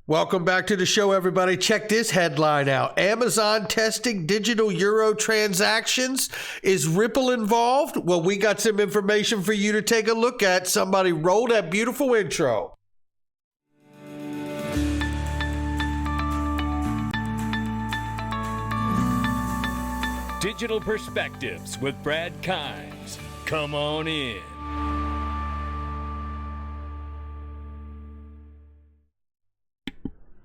Welcome back to the show, everybody. Check this headline out. Amazon testing digital euro transactions. Is Ripple involved? Well, we got some information for you to take a look at. Somebody roll that beautiful intro. Digital Perspectives with Brad Kimes. Come on in.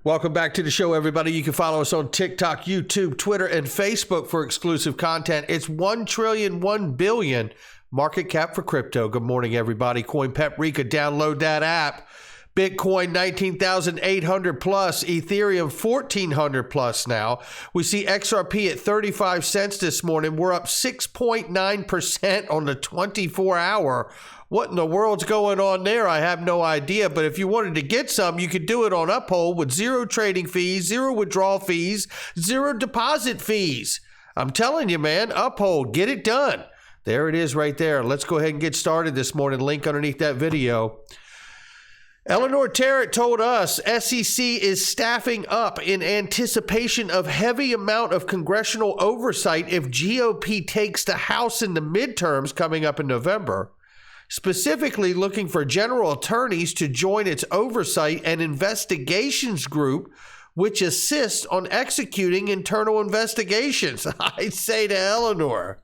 Welcome back to the show, everybody. You can follow us on TikTok, YouTube, Twitter, and Facebook for exclusive content. It's $1 billion market cap for crypto. Good morning, everybody. Coin Paprika, download that app. Bitcoin 19,800 plus, Ethereum 1,400 plus now. We see XRP at 35 cents this morning. We're up 6.9% on the 24-hour. What in the world's going on there? I have no idea. But if you wanted to get some, you could do it on Uphold with zero trading fees, zero withdrawal fees, zero deposit fees. I'm telling you, man, Uphold, get it done. There it is right there. Let's go ahead and get started this morning. Link underneath that video. Eleanor Tarrant told us SEC is staffing up in anticipation of heavy amount of congressional oversight if GOP takes the House in the midterms coming up in November. Specifically looking for general attorneys to join its oversight and investigations group, which assists on executing internal investigations. I say to Eleanor,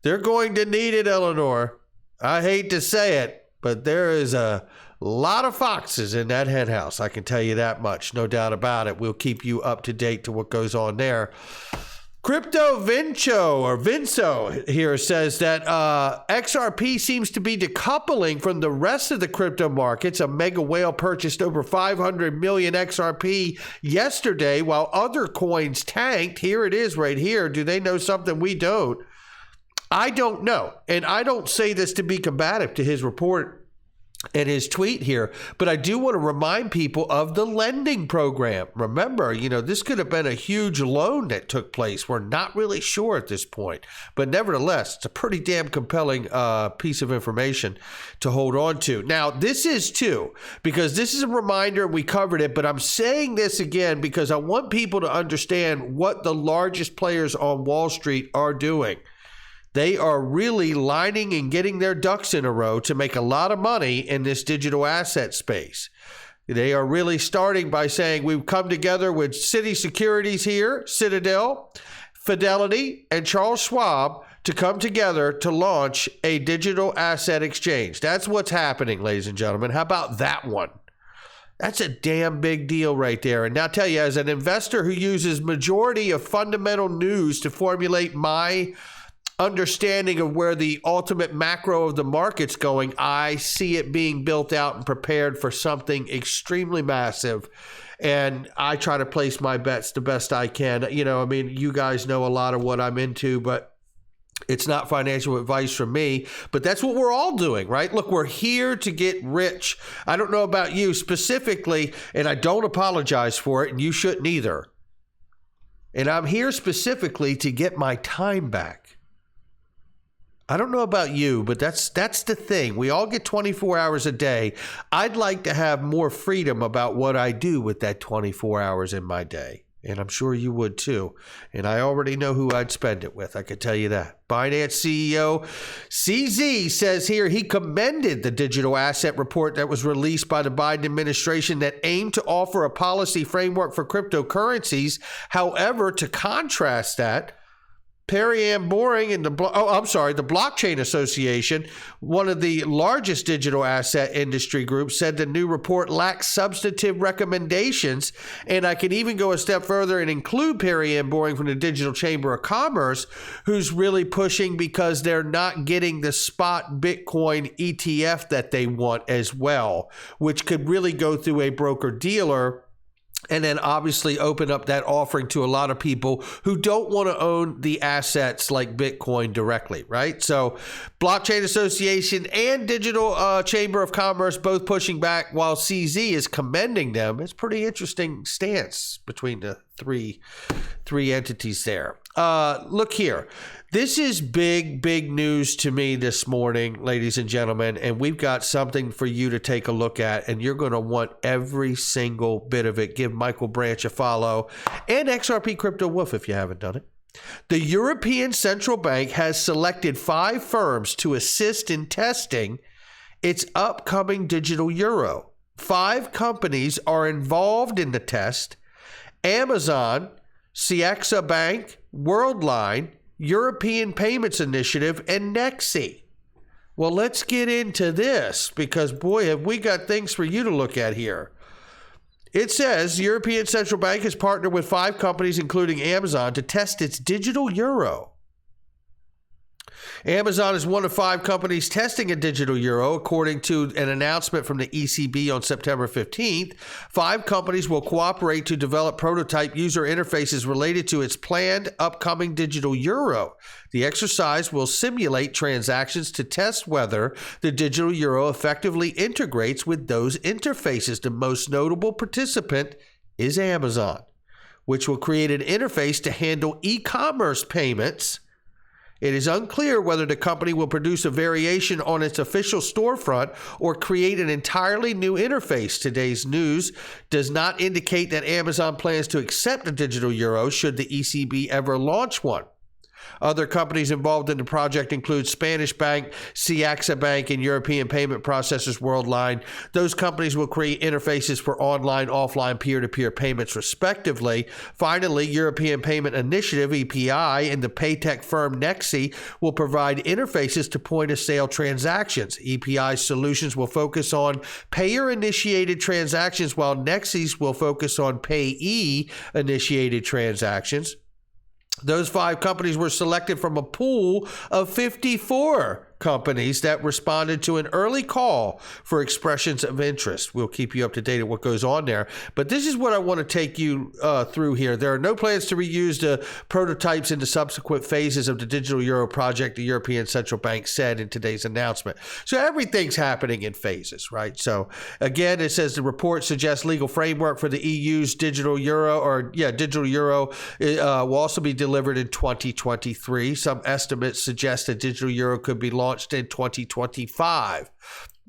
they're going to need it, Eleanor. I hate to say it, but there is a lot of foxes in that hen house. I can tell you that much. No doubt about it. We'll keep you up to date to what goes on there. Crypto Vinco here says that XRP seems to be decoupling from the rest of the crypto markets. A mega whale purchased over 500 million XRP yesterday while other coins tanked. Here it is right here. Do they know something we don't? I don't know. And I don't say this to be combative to his report and his tweet here, but I do want to remind people of the lending program. Remember, this could have been a huge loan that took place. We're not really sure at this point, but nevertheless, it's a pretty damn compelling piece of information to hold on to. Now, this is too, because this is a reminder, we covered it, but I'm saying this again because I want people to understand what the largest players on Wall Street are doing. They are really lining and getting their ducks in a row to make a lot of money in this digital asset space. They are really starting by saying we've come together with Citi Securities here, Citadel, Fidelity, and Charles Schwab to come together to launch a digital asset exchange. That's what's happening, ladies and gentlemen. How about that one? That's a damn big deal right there. And I'll tell you, as an investor who uses majority of fundamental news to formulate my understanding of where the ultimate macro of the market's going, I see it being built out and prepared for something extremely massive. And I try to place my bets the best I can. You guys know a lot of what I'm into, but it's not financial advice from me, but that's what we're all doing, right? Look, we're here to get rich. I don't know about you specifically, and I don't apologize for it, and you shouldn't either. And I'm here specifically to get my time back. I don't know about you, but that's the thing. We all get 24 hours a day. I'd like to have more freedom about what I do with that 24 hours in my day. And I'm sure you would too. And I already know who I'd spend it with. I can tell you that. Binance CEO CZ says here he commended the digital asset report that was released by the Biden administration that aimed to offer a policy framework for cryptocurrencies. However, to contrast that, Perry Ann Boring and the Blockchain Association, one of the largest digital asset industry groups, said the new report lacks substantive recommendations. And I can even go a step further and include Perry Ann Boring from the Digital Chamber of Commerce, who's really pushing because they're not getting the spot Bitcoin ETF that they want as well, which could really go through a broker dealer. And then obviously open up that offering to a lot of people who don't want to own the assets like Bitcoin directly, right? So Blockchain Association and Digital Chamber of Commerce both pushing back while CZ is commending them. It's a pretty interesting stance between the three entities there. Look here. This is big news to me this morning, ladies and gentlemen, and we've got something for you to take a look at, and you're going to want every single bit of it. Give Michael Branch a follow and XRP Crypto Wolf if you haven't done it. The European Central Bank has selected 5 firms to assist in testing its upcoming digital euro. 5 companies are involved in the test: Amazon, Siexa Bank, Worldline, European Payments Initiative, and Nexi. Well, let's get into this because, boy, have we got things for you to look at here. It says European Central Bank has partnered with 5 companies, including Amazon, to test its digital euro. Amazon is one of 5 companies testing a digital euro, according to an announcement from the ECB on September 15th. 5 companies will cooperate to develop prototype user interfaces related to its planned upcoming digital euro. The exercise will simulate transactions to test whether the digital euro effectively integrates with those interfaces. The most notable participant is Amazon, which will create an interface to handle e-commerce payments. It is unclear whether the company will produce a variation on its official storefront or create an entirely new interface. Today's news does not indicate that Amazon plans to accept a digital euro should the ECB ever launch one. Other companies involved in the project include Spanish Bank, Siexa Bank, and European Payment Processors Worldline. Those companies will create interfaces for online, offline, peer-to-peer payments, respectively. Finally, European Payment Initiative, EPI, and the paytech firm Nexi will provide interfaces to point-of-sale transactions. EPI's solutions will focus on payer-initiated transactions, while Nexi's will focus on payee-initiated transactions. Those 5 companies were selected from a pool of 54 companies that responded to an early call for expressions of interest. We'll keep you up to date on what goes on there. But this is what I want to take you through here. There are no plans to reuse the prototypes in the subsequent phases of the digital euro project, the European Central Bank said in today's announcement. So everything's happening in phases, right? So again, it says the report suggests legal framework for the EU's digital euro, will also be delivered in 2023. Some estimates suggest that digital euro could be launched in 2025.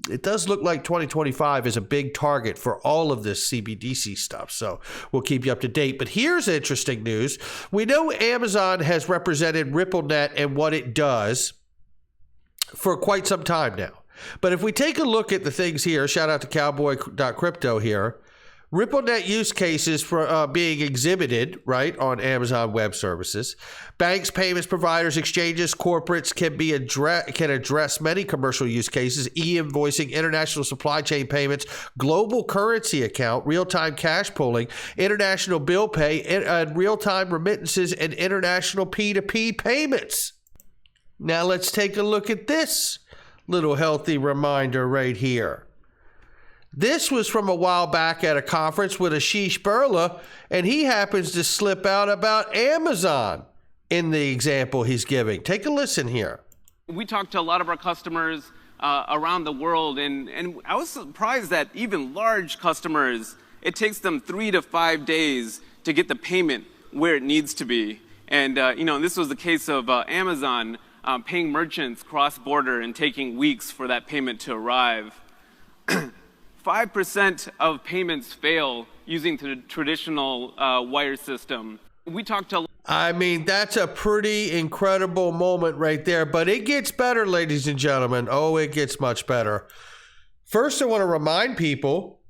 It does look like 2025 is a big target for all of this CBDC stuff, so we'll keep you up to date. But here's interesting news. We know Amazon has represented RippleNet and what it does for quite some time now. But if we take a look at the things here, shout out to cowboy.crypto here, RippleNet use cases for being exhibited, right, on Amazon Web Services. Banks, payments providers, exchanges, corporates can address many commercial use cases: e-invoicing, international supply chain payments, global currency account, real-time cash pooling, international bill pay, and real-time remittances, and international P2P payments. Now let's take a look at this little healthy reminder right here. This was from a while back at a conference with Ashish Birla, and he happens to slip out about Amazon in the example he's giving. Take a listen here. We talked to a lot of our customers around the world, and I was surprised that even large customers, it takes them 3 to 5 days to get the payment where it needs to be. And this was the case of Amazon paying merchants cross-border and taking weeks for that payment to arrive. 5% of payments fail using the traditional wire system. We talked to... I mean, that's a pretty incredible moment right there, but it gets better, ladies and gentlemen. Oh, it gets much better. First, I want to remind people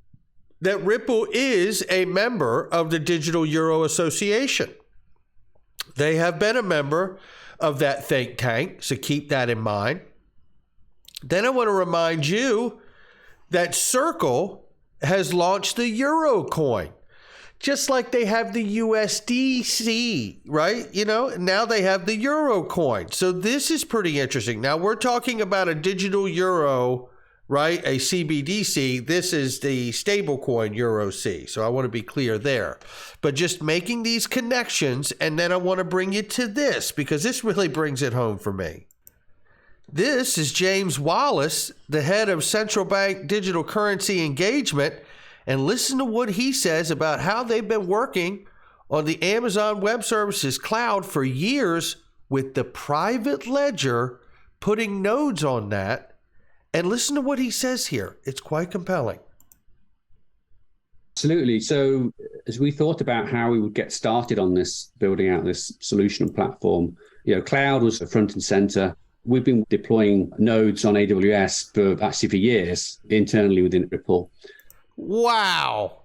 that Ripple is a member of the Digital Euro Association. They have been a member of that think tank, so keep that in mind. Then I want to remind you that Circle has launched the Euro coin, just like they have the USDC, right? Now they have the Euro coin. So this is pretty interesting. Now we're talking about a digital euro, right? A CBDC. This is the stable coin Euro C. So I want to be clear there. But just making these connections, and then I want to bring you to this because this really brings it home for me. This is James Wallace, the head of Central Bank Digital Currency Engagement, and listen to what he says about how they've been working on the Amazon Web Services cloud for years with the private ledger putting nodes on that. And listen to what he says here. It's quite compelling. Absolutely. So as we thought about how we would get started on this, building out this solution and platform, cloud was front and center. We've been deploying nodes on AWS for years internally within Ripple. Wow.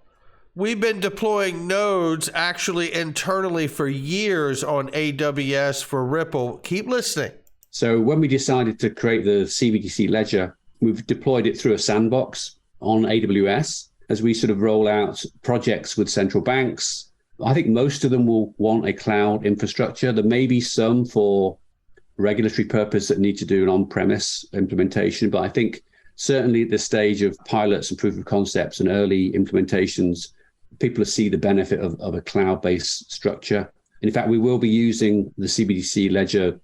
We've been deploying nodes actually internally for years on AWS for Ripple. Keep listening. So when we decided to create the CBDC ledger, we've deployed it through a sandbox on AWS as we sort of roll out projects with central banks. I think most of them will want a cloud infrastructure. There may be some for regulatory purpose that need to do an on-premise implementation, but I think certainly at this stage of pilots and proof of concepts and early implementations, people see the benefit of a cloud-based structure. And in fact, we will be using the CBDC ledger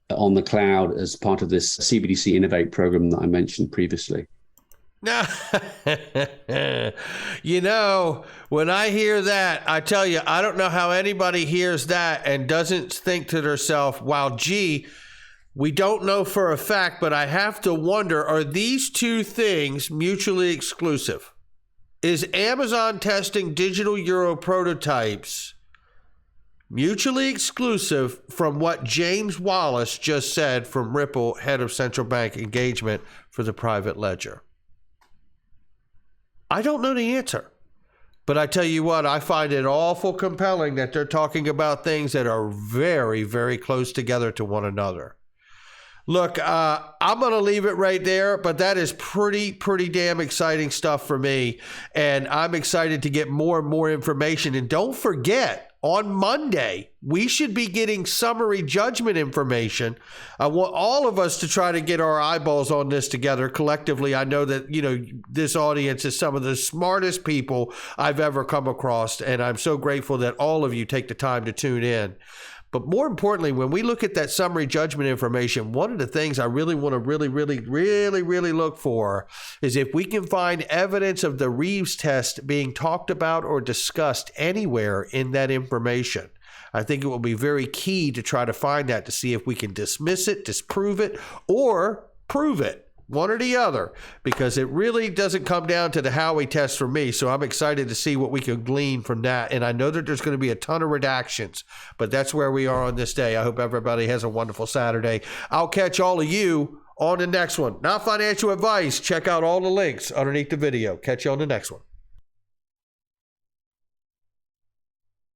on the cloud as part of this CBDC Innovate program that I mentioned previously. Now, when I hear that, I tell you, I don't know how anybody hears that and doesn't think to themselves, wow, gee, we don't know for a fact, but I have to wonder, are these two things mutually exclusive? Is Amazon testing digital euro prototypes mutually exclusive from what James Wallace just said from Ripple, head of central bank engagement for the private ledger? I don't know the answer, but I tell you what, I find it awful compelling that they're talking about things that are very, very close together to one another. Look, I'm going to leave it right there, but that is pretty damn exciting stuff for me. And I'm excited to get more and more information. And don't forget, on Monday, we should be getting summary judgment information. I want all of us to try to get our eyeballs on this together collectively. I know that, this audience is some of the smartest people I've ever come across. And I'm so grateful that all of you take the time to tune in. But more importantly, when we look at that summary judgment information, one of the things I really want to really look for is if we can find evidence of the Reeves test being talked about or discussed anywhere in that information. I think it will be very key to try to find that to see if we can dismiss it, disprove it, or prove it. One or the other, because it really doesn't come down to the Howey test for me. So I'm excited to see what we can glean from that. And I know that there's going to be a ton of redactions, but that's where we are on this day. I hope everybody has a wonderful Saturday. I'll catch all of you on the next one. Not financial advice. Check out all the links underneath the video. Catch you on the next one.